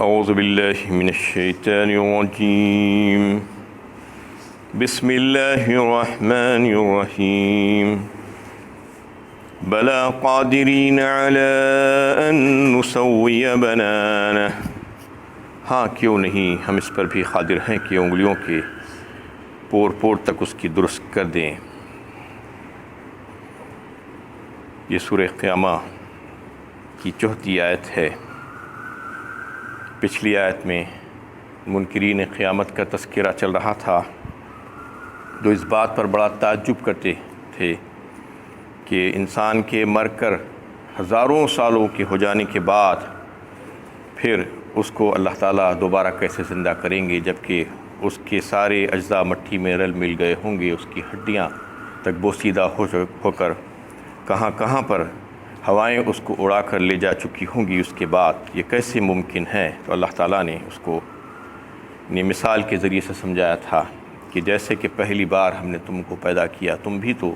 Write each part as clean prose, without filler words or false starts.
اعوذ باللہ من الشیطان الرجیم بسم اللہ الرحمن الرحیم بلا قادرین علی ان نسوی بنانہ، ہاں کیوں نہیں ہم اس پر بھی قادر ہیں کہ انگلیوں کے پور تک اس کی درست کر دیں۔ یہ سورہ قیامہ کی 4 آیت ہے۔ پچھلی آیت میں منکرین قیامت کا تذکرہ چل رہا تھا، جو اس بات پر بڑا تعجب کرتے تھے کہ انسان کے مر کر ہزاروں سالوں کے ہو جانے کے بعد پھر اس کو اللہ تعالیٰ دوبارہ کیسے زندہ کریں گے، جبکہ اس کے سارے اجزاء مٹی میں رل مل گئے ہوں گے، اس کی ہڈیاں تک بوسیدہ ہو کر کہاں کہاں پر ہوائیں اس کو اڑا کر لے جا چکی ہوں گی، اس کے بعد یہ کیسے ممکن ہے؟ تو اللہ تعالیٰ نے اس کو مثال کے ذریعے سے سمجھایا تھا کہ جیسے کہ پہلی بار ہم نے تم کو پیدا کیا، تم بھی تو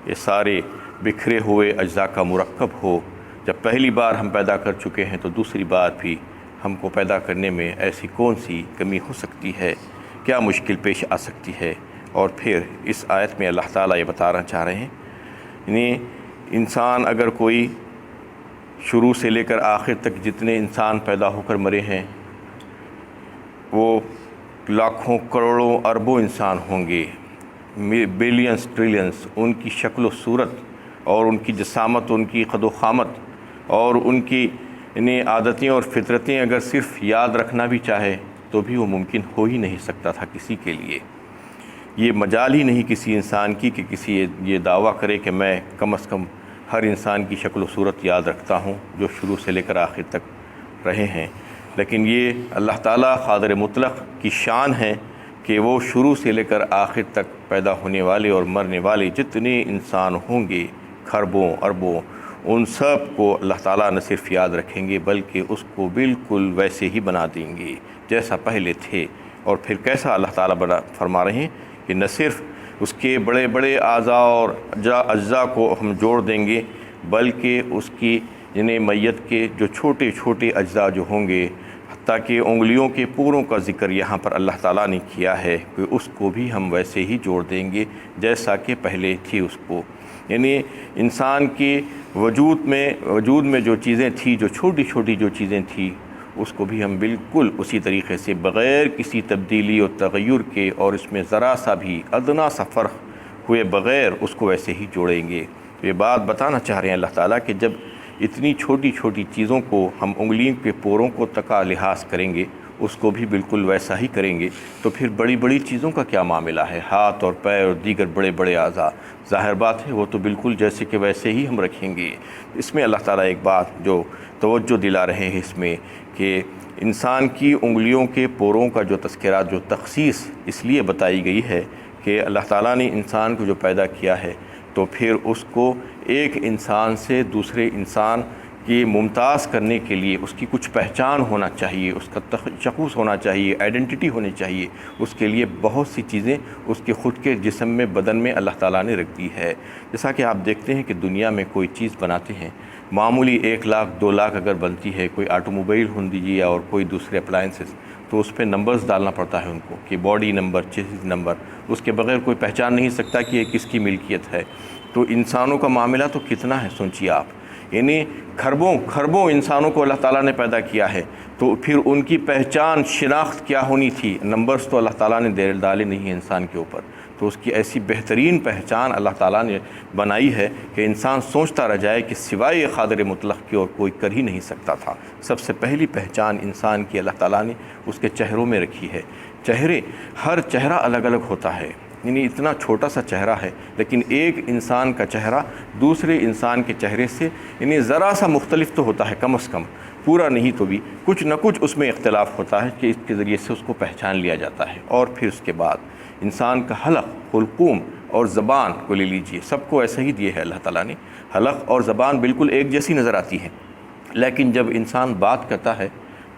یہ سارے بکھرے ہوئے اجزاء کا مرکب ہو۔ جب پہلی بار ہم پیدا کر چکے ہیں تو دوسری بار بھی ہم کو پیدا کرنے میں ایسی کون سی کمی ہو سکتی ہے، کیا مشکل پیش آ سکتی ہے؟ اور پھر اس آیت میں اللہ تعالیٰ یہ بتانا چاہ رہے ہیں، یعنی انسان اگر کوئی شروع سے لے کر آخر تک جتنے انسان پیدا ہو کر مرے ہیں وہ لاکھوں کروڑوں اربوں انسان ہوں گے، بلینز ٹریلینز، ان کی شکل و صورت اور ان کی جسامت، ان کی قد و خامت اور ان کی عادتیں اور فطرتیں اگر صرف یاد رکھنا بھی چاہے تو بھی وہ ممکن ہو ہی نہیں سکتا تھا کسی کے لیے۔ یہ مجال ہی نہیں کسی انسان کی کہ کسی یہ دعویٰ کرے کہ میں کم از کم ہر انسان کی شکل و صورت یاد رکھتا ہوں جو شروع سے لے کر آخر تک رہے ہیں۔ لیکن یہ اللہ تعالیٰ قادر مطلق کی شان ہے کہ وہ شروع سے لے کر آخر تک پیدا ہونے والے اور مرنے والے جتنے انسان ہوں گے، کھربوں اربوں، ان سب کو اللہ تعالیٰ نہ صرف یاد رکھیں گے بلکہ اس کو بالکل ویسے ہی بنا دیں گے جیسا پہلے تھے۔ اور پھر کیسا اللہ تعالیٰ فرما رہے ہیں کہ نہ صرف اس کے بڑے بڑے اعضاء اور اجزاء کو ہم جوڑ دیں گے بلکہ اس کی میت کے جو چھوٹے چھوٹے اجزاء جو ہوں گے، حتیٰ کہ انگلیوں کے پوروں کا ذکر یہاں پر اللہ تعالیٰ نے کیا ہے کہ اس کو بھی ہم ویسے ہی جوڑ دیں گے جیسا کہ پہلے تھی اس کو۔ یعنی انسان کے وجود میں جو چیزیں تھیں، جو چھوٹی چھوٹی جو چیزیں تھیں، اس کو بھی ہم بالکل اسی طریقے سے بغیر کسی تبدیلی اور تغیر کے اور اس میں ذرا سا بھی ادنا سا فرق ہوئے بغیر اس کو ویسے ہی جوڑیں گے۔ یہ بات بتانا چاہ رہے ہیں اللہ تعالیٰ کہ جب اتنی چھوٹی چھوٹی چیزوں کو ہم انگلیوں کے پوروں کو تکا لحاظ کریں گے، اس کو بھی بالکل ویسا ہی کریں گے، تو پھر بڑی بڑی چیزوں کا کیا معاملہ ہے؟ ہاتھ اور پیر اور دیگر بڑے بڑے اعضاء، ظاہر بات ہے وہ تو بالکل جیسے کہ ویسے ہی ہم رکھیں گے۔ اس میں اللہ تعالیٰ ایک بات جو توجہ دلا رہے ہیں اس میں کہ انسان کی انگلیوں کے پوروں کا جو تذکرہ، جو تخصیص اس لیے بتائی گئی ہے کہ اللہ تعالیٰ نے انسان کو جو پیدا کیا ہے تو پھر اس کو ایک انسان سے دوسرے انسان کی ممتاز کرنے کے لیے اس کی کچھ پہچان ہونا چاہیے، اس کا تشخص ہونا چاہیے، آئیڈینٹی ہونی چاہیے۔ اس کے لیے بہت سی چیزیں اس کے خود کے جسم میں، بدن میں اللہ تعالیٰ نے رکھ دی ہے۔ جیسا کہ آپ دیکھتے ہیں کہ دنیا میں کوئی چیز بناتے ہیں، معمولی 1 لاکھ 2 لاکھ اگر بنتی ہے، کوئی آٹو موبائل ہون دیجیے یا اور کوئی دوسرے اپلائنسز، تو اس پہ نمبرز ڈالنا پڑتا ہے ان کو کہ باڈی نمبر، چیز نمبر، اس کے بغیر کوئی پہچان نہیں سکتا کہ یہ کس کی ملکیت ہے۔ تو انسانوں کا معاملہ تو کتنا ہے سوچیے آپ، یعنی کھربوں انسانوں کو اللہ تعالیٰ نے پیدا کیا ہے، تو پھر ان کی پہچان شناخت کیا ہونی تھی؟ نمبرز تو اللہ تعالیٰ نے ڈالے نہیں ہیں انسان کے اوپر، تو اس کی ایسی بہترین پہچان اللہ تعالیٰ نے بنائی ہے کہ انسان سوچتا رہ جائے کہ سوائے قادر مطلق کی اور کوئی کر ہی نہیں سکتا تھا۔ سب سے پہلی پہچان انسان کی اللہ تعالیٰ نے اس کے چہروں میں رکھی ہے۔ ہر چہرہ الگ الگ ہوتا ہے، یعنی اتنا چھوٹا سا چہرہ ہے لیکن ایک انسان کا چہرہ دوسرے انسان کے چہرے سے یعنی ذرا سا مختلف تو ہوتا ہے، کم از کم پورا نہیں تو بھی کچھ نہ کچھ اس میں اختلاف ہوتا ہے کہ اس کے ذریعے سے اس کو پہچان لیا جاتا ہے۔ اور پھر اس کے بعد انسان کا حلق، حلقوم اور زبان کو لے لیجئے، سب کو ایسا ہی دیے ہے اللہ تعالیٰ نے۔ حلق اور زبان بالکل ایک جیسی نظر آتی ہیں، لیکن جب انسان بات کرتا ہے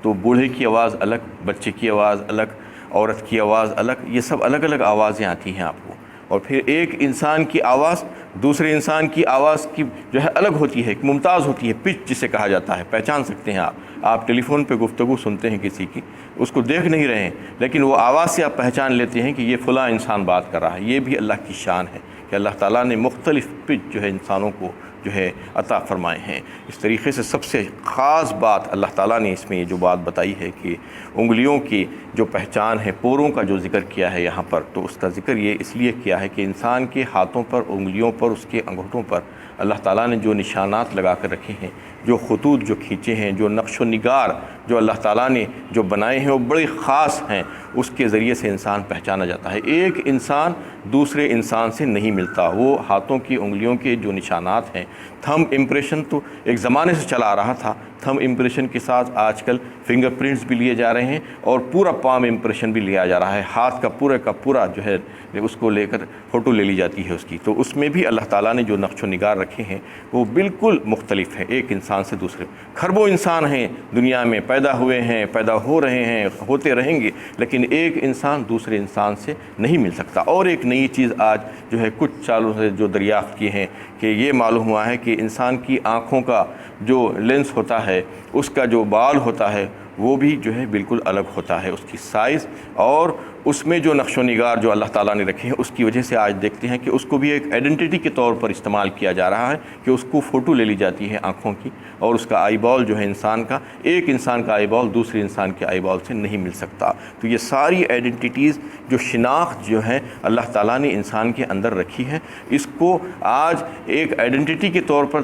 تو بوڑھے کی آواز الگ، بچے کی آواز الگ، عورت کی آواز الگ، یہ سب الگ الگ آوازیں آتی ہیں آپ کو۔ اور پھر ایک انسان کی آواز دوسرے انسان کی آواز کی جو ہے الگ ہوتی ہے، ممتاز ہوتی ہے، پچ جسے کہا جاتا ہے، پہچان سکتے ہیں آپ ٹیلی فون پہ گفتگو سنتے ہیں کسی کی، اس کو دیکھ نہیں رہے ہیں لیکن وہ آواز سے آپ پہچان لیتے ہیں کہ یہ فلاں انسان بات کر رہا ہے۔ یہ بھی اللہ کی شان ہے کہ اللہ تعالیٰ نے مختلف پچ جو ہے انسانوں کو جو ہے عطا فرمائے ہیں۔ اس طریقے سے سب سے خاص بات اللہ تعالیٰ نے اس میں یہ جو بات بتائی ہے کہ انگلیوں کی جو پہچان ہے، پوروں کا جو ذکر کیا ہے یہاں پر، تو اس کا ذکر یہ اس لیے کیا ہے کہ انسان کے ہاتھوں پر، انگلیوں پر، اس کے انگوٹھوں پر اللہ تعالیٰ نے جو نشانات لگا کر رکھے ہیں، جو خطوط جو کھینچے ہیں، جو نقش و نگار جو اللہ تعالیٰ نے جو بنائے ہیں وہ بڑے خاص ہیں، اس کے ذریعے سے انسان پہچانا جاتا ہے۔ ایک انسان دوسرے انسان سے نہیں ملتا، وہ ہاتھوں کی انگلیوں کے جو نشانات ہیں، تھم امپریشن تو ایک زمانے سے چلا آ رہا تھا، تھم امپریشن کے ساتھ آج کل فنگر پرنٹس بھی لیے جا رہے ہیں اور پورا پام امپریشن بھی لیا جا رہا ہے، ہاتھ کا پورا جو ہے اس کو لے کر فوٹو لے لی جاتی ہے اس کی۔ تو اس میں بھی اللہ تعالیٰ نے جو نقش و نگار رکھے ہیں وہ بالکل مختلف ہے ایک انسان سے دوسرے۔ کھربوں انسان ہیں دنیا میں، پیدا ہوئے ہیں، پیدا ہو رہے ہیں، ہوتے رہیں گے، لیکن ایک انسان دوسرے انسان سے نہیں مل سکتا۔ اور ایک نئی چیز آج جو ہے کچھ سالوں سے جو دریافت کی ہیں کہ یہ معلوم ہوا ہے کہ انسان کی آنکھوں کا جو لینس ہوتا ہے، اس کا جو بال ہوتا ہے وہ بھی جو ہے بالکل الگ ہوتا ہے، اس کی سائز اور اس میں جو نقش و نگار جو اللہ تعالیٰ نے رکھے ہیں اس کی وجہ سے آج دیکھتے ہیں کہ اس کو بھی ایک آئیڈینٹی کے طور پر استعمال کیا جا رہا ہے کہ اس کو فوٹو لے لی جاتی ہے آنکھوں کی، اور اس کا آئی بال جو ہے انسان کا، ایک انسان کا آئی بال دوسرے انسان کے آئی بال سے نہیں مل سکتا۔ تو یہ ساری آئیڈینٹیز جو شناخت جو ہے اللہ تعالیٰ نے انسان کے اندر رکھی ہے، اس کو آج ایک آئیڈینٹی کے طور پر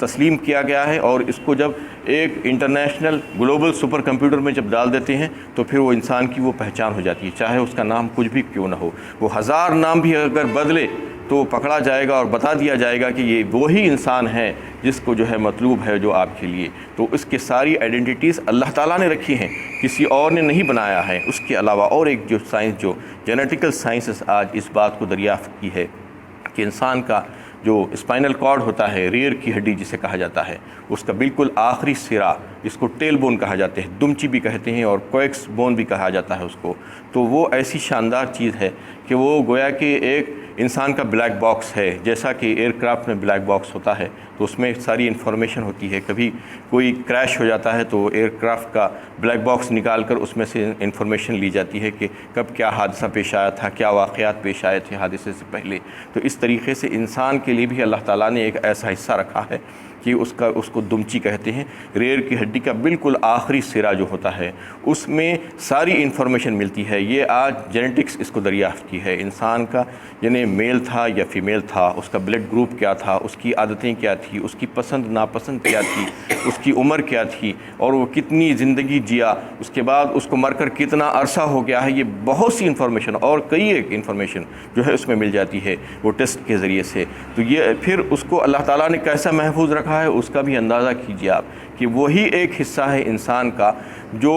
تسلیم کیا گیا ہے، اور اس کو جب ایک انٹرنیشنل گلوبل سپر کمپیوٹر میں جب ڈال دیتے ہیں تو پھر وہ انسان کی وہ پہچان ہو جاتی ہے، چاہے اس کا نام کچھ بھی کیوں نہ ہو، وہ 1000 نام بھی اگر بدلے تو پکڑا جائے گا اور بتا دیا جائے گا کہ یہ وہی انسان ہے جس کو جو ہے مطلوب ہے جو آپ کے لیے۔ تو اس کے ساری آئیڈینٹیز اللہ تعالیٰ نے رکھی ہیں، کسی اور نے نہیں بنایا ہے۔ اس کے علاوہ اور ایک جو سائنس، جو جینیٹیکل سائنسز آج اس بات کو دریافت کی ہے کہ انسان کا جو اسپائنل کارڈ ہوتا ہے، ریڑھ کی ہڈی جسے کہا جاتا ہے، اس کا بالکل آخری سرا جس کو ٹیل بون کہا جاتے ہیں، دمچی بھی کہتے ہیں اور کویکس بون بھی کہا جاتا ہے اس کو، تو وہ ایسی شاندار چیز ہے کہ وہ گویا کہ ایک انسان کا بلیک باکس ہے، جیسا کہ ایئر کرافٹ میں بلیک باکس ہوتا ہے تو اس میں ساری انفارمیشن ہوتی ہے۔ کبھی کوئی کریش ہو جاتا ہے تو ایئر کرافٹ کا بلیک باکس نکال کر اس میں سے انفارمیشن لی جاتی ہے کہ کب کیا حادثہ پیش آیا تھا، کیا واقعات پیش آئے تھے حادثے سے پہلے۔ تو اس طریقے سے انسان کے لیے بھی اللہ تعالیٰ نے ایک ایسا حصہ رکھا ہے کہ اس کو دمچی کہتے ہیں، ریڑھ کی ہڈی کا بالکل آخری سرا جو ہوتا ہے اس میں ساری انفارمیشن ملتی ہے۔ یہ آج جینیٹکس اس کو دریافت کی ہے، انسان کا یعنی میل تھا یا فیمیل تھا، اس کا بلڈ گروپ کیا تھا، اس کی عادتیں کیا تھی، اس کی پسند ناپسند کیا تھی، اس کی عمر کیا تھی، اور وہ کتنی زندگی جیا، اس کے بعد اس کو مر کر کتنا عرصہ ہو گیا ہے، یہ بہت سی انفارمیشن اور کئی ایک انفارمیشن جو ہے اس میں مل جاتی ہے وہ ٹیسٹ کے ذریعے سے۔ تو یہ پھر اس کو اللہ تعالیٰ نے کیسا محفوظ رکھا ہے اس کا بھی اندازہ کیجیے آپ کہ وہی ایک حصہ ہے انسان کا جو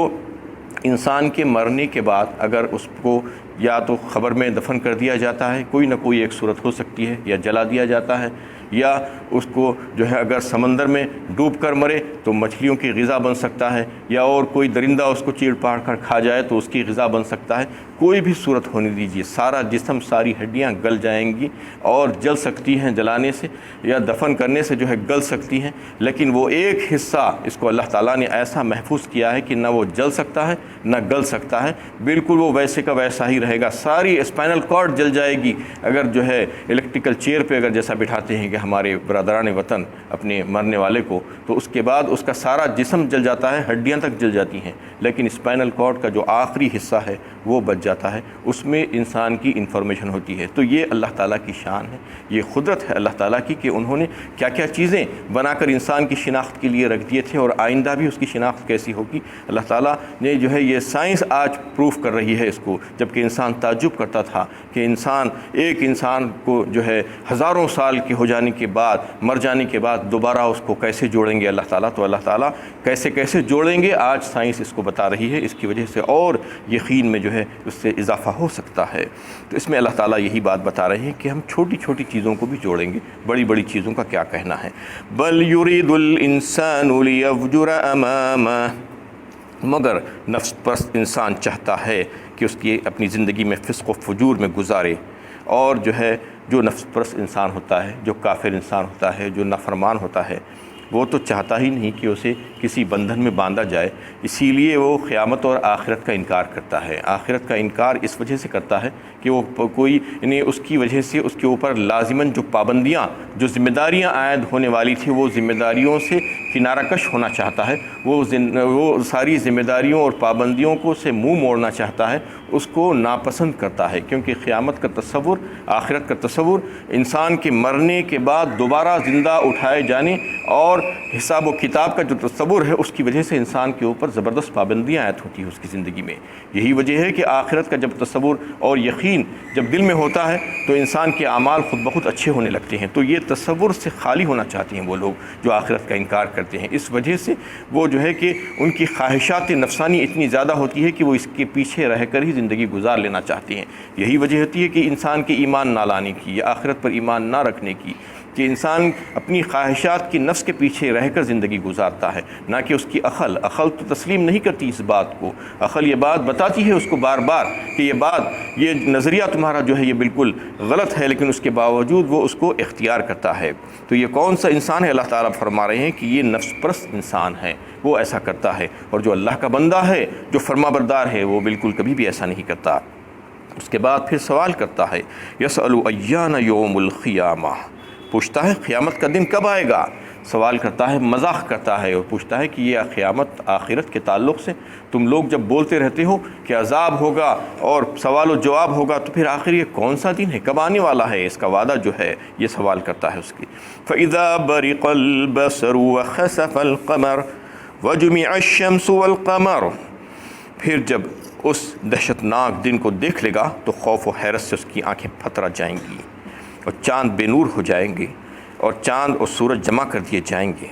انسان کے مرنے کے بعد اگر اس کو یا تو خبر میں دفن کر دیا جاتا ہے، کوئی نہ کوئی ایک صورت ہو سکتی ہے، یا جلا دیا جاتا ہے، یا اس کو جو ہے اگر سمندر میں ڈوب کر مرے تو مچھلیوں کی غذا بن سکتا ہے، یا اور کوئی درندہ اس کو چیڑ پاڑ کر کھا جائے تو اس کی غذا بن سکتا ہے۔ کوئی بھی صورت ہونے دیجیے، سارا جسم، ساری ہڈیاں گل جائیں گی اور جل سکتی ہیں جلانے سے یا دفن کرنے سے جو ہے گل سکتی ہیں، لیکن وہ ایک حصہ اس کو اللہ تعالیٰ نے ایسا محفوظ کیا ہے کہ نہ وہ جل سکتا ہے نہ گل سکتا ہے، بالکل وہ ویسے کا ویسا ہی رہے گا۔ ساری اسپائنل کارڈ جل جائے گی اگر جو ہے الیکٹریکل چیئر پہ اگر جیسا بٹھاتے ہیں کہ ہمارے برادران وطن اپنے مرنے والے کو، تو اس کے بعد اس کا سارا جسم جل جاتا ہے، ہڈیاں تک جل جاتی ہیں، لیکن اسپائنل کارڈ کا جو آخری حصہ ہے وہ بچ جاتا ہے، اس میں انسان کی انفارمیشن ہوتی ہے۔ تو یہ اللہ تعالیٰ کی شان ہے، یہ قدرت ہے اللہ تعالیٰ کی کہ انہوں نے کیا کیا چیزیں بنا کر انسان کی شناخت کے لیے رکھ دیے تھے، اور آئندہ بھی اس کی شناخت کیسی ہوگی اللہ تعالیٰ نے جو ہے یہ سائنس آج پروف کر رہی ہے اس کو، جبکہ انسان تعجب کرتا تھا کہ ایک انسان کو جو ہے ہزاروں سال کے ہو جانے کے بعد، مر جانے کے بعد دوبارہ اس کو کیسے جوڑیں گے اللہ تعالیٰ۔ تو اللہ تعالیٰ کیسے جوڑیں گے آج سائنس اس کو بتا رہی ہے، اس کی وجہ سے اور یقین میں جو ہے اس سے اضافہ ہو سکتا ہے۔ تو اس میں اللہ تعالیٰ یہی بات بتا رہے ہیں کہ ہم چھوٹی چھوٹی چیزوں کو بھی جوڑیں گے، بڑی بڑی چیزوں کا کیا کہنا ہے۔ بل یرید الانسان لیفجر امامہ، مگر نفس پرست انسان چاہتا ہے کہ اس کی اپنی زندگی میں فسق و فجور میں گزارے۔ اور جو ہے جو نفس پرست انسان ہوتا ہے، جو کافر انسان ہوتا ہے، جو نافرمان ہوتا ہے، وہ تو چاہتا ہی نہیں کہ اسے کسی بندھن میں باندھا جائے، اسی لیے وہ قیامت اور آخرت کا انکار کرتا ہے۔ آخرت کا انکار اس وجہ سے کرتا ہے کہ وہ کوئی یعنی اس کی وجہ سے اس کے اوپر لازماً جو پابندیاں، جو ذمہ داریاں عائد ہونے والی تھی، وہ ذمہ داریوں سے کنارہ کش ہونا چاہتا ہے، وہ ساری ذمہ داریوں اور پابندیوں کو سے منہ موڑنا چاہتا ہے، اس کو ناپسند کرتا ہے، کیونکہ قیامت کا تصور، آخرت کا تصور، انسان کے مرنے کے بعد دوبارہ زندہ اٹھائے جانے اور حساب و کتاب کا جو تصور ہے، اس کی وجہ سے انسان کے اوپر زبردست پابندیاں عائد ہوتی ہیں اس کی زندگی میں۔ یہی وجہ ہے کہ آخرت کا جب تصور اور یقین جب دل میں ہوتا ہے تو انسان کے اعمال خود بخود اچھے ہونے لگتے ہیں۔ تو یہ تصور سے خالی ہونا چاہتے ہیں وہ لوگ جو آخرت کا انکار کرتے ہیں، اس وجہ سے وہ جو ہے کہ ان کی خواہشات نفسانی اتنی زیادہ ہوتی ہے کہ وہ اس کے پیچھے رہ کر ہی زندگی گزار لینا چاہتے ہیں۔ یہی وجہ ہوتی ہے کہ انسان کے ایمان نہ لانے کی یا آخرت پر ایمان نہ رکھنے کی، کہ انسان اپنی خواہشات کی نفس کے پیچھے رہ کر زندگی گزارتا ہے، نہ کہ اس کی عقل تو تسلیم نہیں کرتی اس بات کو۔ عقل یہ بات بتاتی ہے اس کو بار بار کہ یہ نظریہ تمہارا جو ہے یہ بالکل غلط ہے، لیکن اس کے باوجود وہ اس کو اختیار کرتا ہے۔ تو یہ کون سا انسان ہے؟ اللہ تعالیٰ فرما رہے ہیں کہ یہ نفس پرست انسان ہے، وہ ایسا کرتا ہے، اور جو اللہ کا بندہ ہے، جو فرما بردار ہے، وہ بالکل کبھی بھی ایسا نہیں کرتا۔ اس کے بعد پھر سوال کرتا ہے، یسأل ایان یوم القیامہ، پوچھتا ہے قیامت کا دن کب آئے گا؟ سوال کرتا ہے، مزاح کرتا ہے اور پوچھتا ہے کہ یہ قیامت آخرت کے تعلق سے تم لوگ جب بولتے رہتے ہو کہ عذاب ہوگا اور سوال و جواب ہوگا، تو پھر آخر یہ کون سا دن ہے، کب آنے والا ہے، اس کا وعدہ جو ہے، یہ سوال کرتا ہے اس کی۔ فَإِذَا بَرِقَ الْبَصَرُ وَخَسَفَ الْقَمَرُ وَجُمِعَ الشَّمْسُ وَالْقَمَرُ، پھر جب اس دہشت ناک دن کو دیکھ لے گا تو خوف و حیرت سے اس کی آنکھیں پھترا جائیں گی، اور چاند بے نور ہو جائیں گے، اور چاند اور سورج جمع کر دیے جائیں گے۔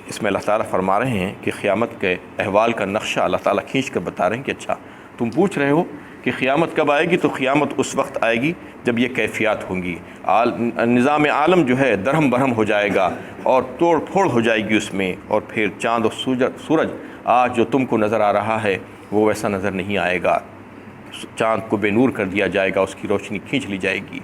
اس میں اللہ تعالیٰ فرما رہے ہیں کہ قیامت کے احوال کا نقشہ اللہ تعالیٰ کھینچ کر بتا رہے ہیں کہ اچھا تم پوچھ رہے ہو کہ قیامت کب آئے گی، تو قیامت اس وقت آئے گی جب یہ کیفیات ہوں گی، نظام عالم جو ہے درہم برہم ہو جائے گا اور توڑ پھوڑ ہو جائے گی اس میں، اور پھر چاند اور سورج آج جو تم کو نظر آ رہا ہے وہ ویسا نظر نہیں آئے گا۔ چاند کو بے نور کر دیا جائے گا، اس کی روشنی کھینچ لی جائے گی،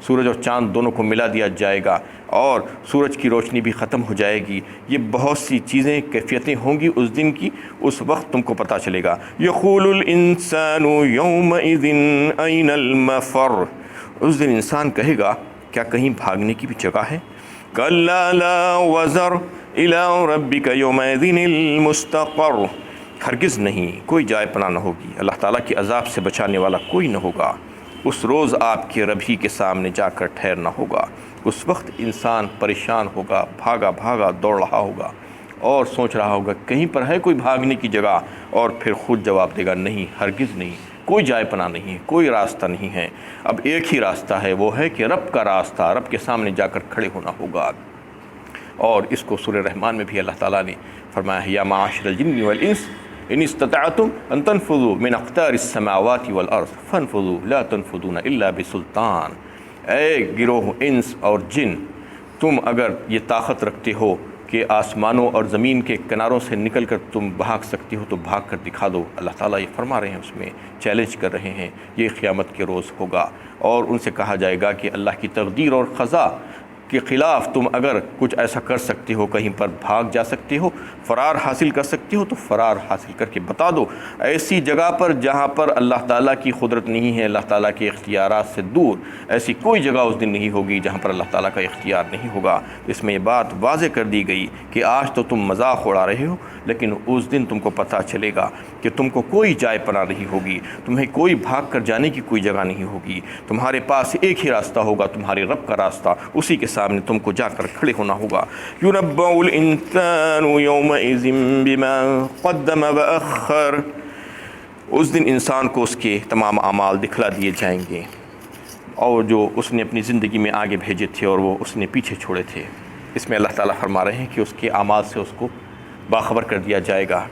سورج اور چاند دونوں کو ملا دیا جائے گا اور سورج کی روشنی بھی ختم ہو جائے گی۔ یہ بہت سی چیزیں، کیفیتیں ہوں گی اس دن کی، اس وقت تم کو پتہ چلے گا۔ یقول الانسان یومئذ این المفر، اس دن انسان کہے گا کیا کہیں بھاگنے کی بھی جگہ ہے؟ کلا لا وزر الی ربک یومئذ المستقر، ہرگز نہیں، کوئی جائے پناہ نہ ہوگی، اللہ تعالیٰ کے عذاب سے بچانے والا کوئی نہ ہوگا۔ اس روز آپ کے رب ہی کے سامنے جا کر ٹھہرنا ہوگا۔ اس وقت انسان پریشان ہوگا، بھاگا دوڑ رہا ہوگا اور سوچ رہا ہوگا کہیں پر ہے کوئی بھاگنے کی جگہ، اور پھر خود جواب دے گا نہیں، ہرگز نہیں، کوئی جائے پناہ نہیں، کوئی راستہ نہیں ہے۔ اب ایک ہی راستہ ہے، وہ ہے کہ رب کا راستہ، رب کے سامنے جا کر کھڑے ہونا ہوگا۔ اور اس کو سورہ رحمان میں بھی اللہ تعالیٰ نے فرمایا ہے، یا معاشر الجن والانس ان استطعتم ان تنفذوا من اقطار السماوات والارض فانفذوا لا تنفذون الا بسلطان، اے گروہ انس اور جن، تم اگر یہ طاقت رکھتے ہو کہ آسمانوں اور زمین کے کناروں سے نکل کر تم بھاگ سکتے ہو تو بھاگ کر دکھا دو۔ اللہ تعالیٰ یہ فرما رہے ہیں، اس میں چیلنج کر رہے ہیں، یہ قیامت کے روز ہوگا، اور ان سے کہا جائے گا کہ اللہ کی تقدیر اور قضا کے خلاف تم اگر کچھ ایسا کر سکتے ہو، کہیں پر بھاگ جا سکتے ہو، فرار حاصل کر سکتے ہو، تو فرار حاصل کر کے بتا دو۔ ایسی جگہ پر جہاں پر اللہ تعالیٰ کی قدرت نہیں ہے، اللہ تعالیٰ کے اختیارات سے دور، ایسی کوئی جگہ اس دن نہیں ہوگی جہاں پر اللہ تعالیٰ کا اختیار نہیں ہوگا۔ اس میں یہ بات واضح کر دی گئی کہ آج تو تم مذاق اڑا رہے ہو، لیکن اس دن تم کو پتہ چلے گا کہ تم کو کوئی جائے پناہ نہیں ہوگی، تمہیں کوئی بھاگ کر جانے کی کوئی جگہ نہیں ہوگی، تمہارے پاس ایک ہی راستہ ہوگا، تمہارے رب کا راستہ، اسی کے سامنے تم کو جا کر کھڑے ہونا ہوگا۔ یُنَبَّأُ الْإِنسَانُ يَوْمَئِذٍ بِمَا قَدَّمَ وَأَخَّرَ، اس دن انسان کو اس کے تمام اعمال دکھلا دیے جائیں گے، اور جو اس نے اپنی زندگی میں آگے بھیجے تھے اور وہ اس نے پیچھے چھوڑے تھے۔ اس میں اللہ تعالیٰ فرما رہے ہیں کہ اس کے اعمال سے اس کو باخبر کر دیا جائے گا۔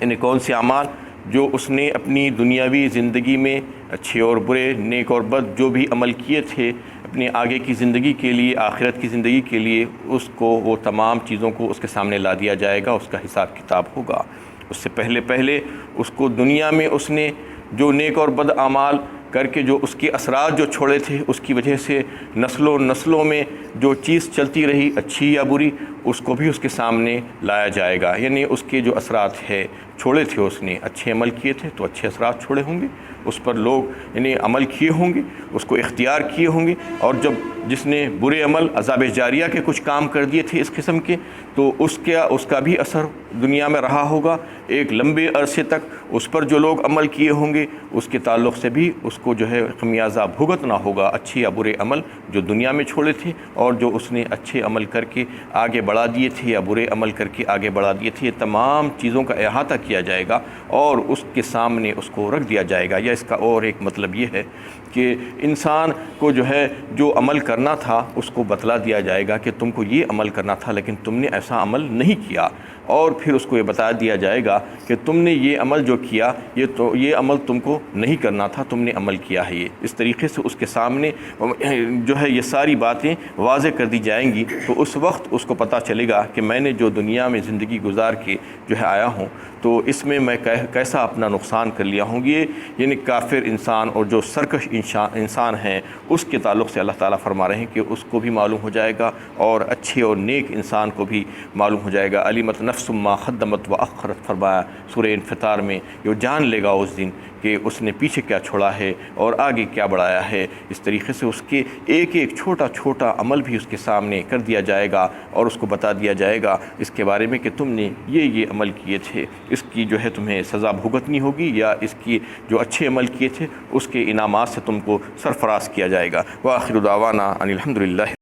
یعنی کون سے اعمال؟ جو اس نے اپنی دنیاوی زندگی میں اچھے اور برے، نیک اور بد جو بھی عمل کیے تھے اپنے آگے کی زندگی کے لیے، آخرت کی زندگی کے لیے، اس کو وہ تمام چیزوں کو اس کے سامنے لا دیا جائے گا، اس کا حساب کتاب ہوگا۔ اس سے پہلے اس کو دنیا میں اس نے جو نیک اور بد اعمال کر کے جو اس کے اثرات جو چھوڑے تھے، اس کی وجہ سے نسلوں میں جو چیز چلتی رہی اچھی یا بری، اس کو بھی اس کے سامنے لایا جائے گا۔ یعنی اس کے جو اثرات ہے چھوڑے تھے، اس نے اچھے عمل کیے تھے تو اچھے اثرات چھوڑے ہوں گے، اس پر لوگ یعنی عمل کیے ہوں گے، اس کو اختیار کیے ہوں گے، اور جس نے برے عمل عذاب جاریہ کے کچھ کام کر دیے تھے اس قسم کے، تو اس کا بھی اثر دنیا میں رہا ہوگا ایک لمبے عرصے تک۔ اس پر جو لوگ عمل کیے ہوں گے اس کے تعلق سے بھی اس کو جو ہے خمیازہ بھگتنا ہوگا، اچھے یا برے عمل جو دنیا میں چھوڑے تھے اور جو اس نے اچھے عمل کر کے آگے بڑھا دیے تھے یا برے عمل کر کے آگے بڑھا دیے تھے۔ یہ تمام چیزوں کا احاطہ کیا جائے گا اور اس کے سامنے اس کو رکھ دیا جائے گا۔ یا اس کا اور ایک مطلب یہ ہے کہ انسان کو جو ہے جو عمل کرنا تھا اس کو بتلا دیا جائے گا کہ تم کو یہ عمل کرنا تھا لیکن تم نے ایسا عمل نہیں کیا، اور پھر اس کو یہ بتا دیا جائے گا کہ تم نے یہ عمل جو کیا یہ عمل تم کو نہیں کرنا تھا، تم نے عمل کیا ہے یہ۔ اس طریقے سے اس کے سامنے جو ہے یہ ساری باتیں واضح کر دی جائیں گی، تو اس وقت اس کو پتہ چلے گا کہ میں نے جو دنیا میں زندگی گزار کے جو ہے آیا ہوں تو اس میں کیسا اپنا نقصان کر لیا ہوں۔ یہ یعنی کافر انسان اور جو سرکش انسان ہیں اس کے تعلق سے اللہ تعالیٰ فرما رہے ہیں کہ اس کو بھی معلوم ہو جائے گا اور اچھے اور نیک انسان کو بھی معلوم ہو جائے گا۔ علمت نفس ما قدمت وأخرت فرمایا سورہ انفطار میں، یہ جان لے گا اس دن کہ اس نے پیچھے کیا چھوڑا ہے اور آگے کیا بڑھایا ہے۔ اس طریقے سے اس کے ایک چھوٹا عمل بھی اس کے سامنے کر دیا جائے گا اور اس کو بتا دیا جائے گا اس کے بارے میں کہ تم نے یہ عمل کیے تھے، اس کی جو ہے تمہیں سزا بھگتنی ہوگی، یا اس کی جو اچھے عمل کیے تھے اس کے انعامات سے تم کو سرفراز کیا جائے گا۔ وآخر دعوانا ان الحمد للہ۔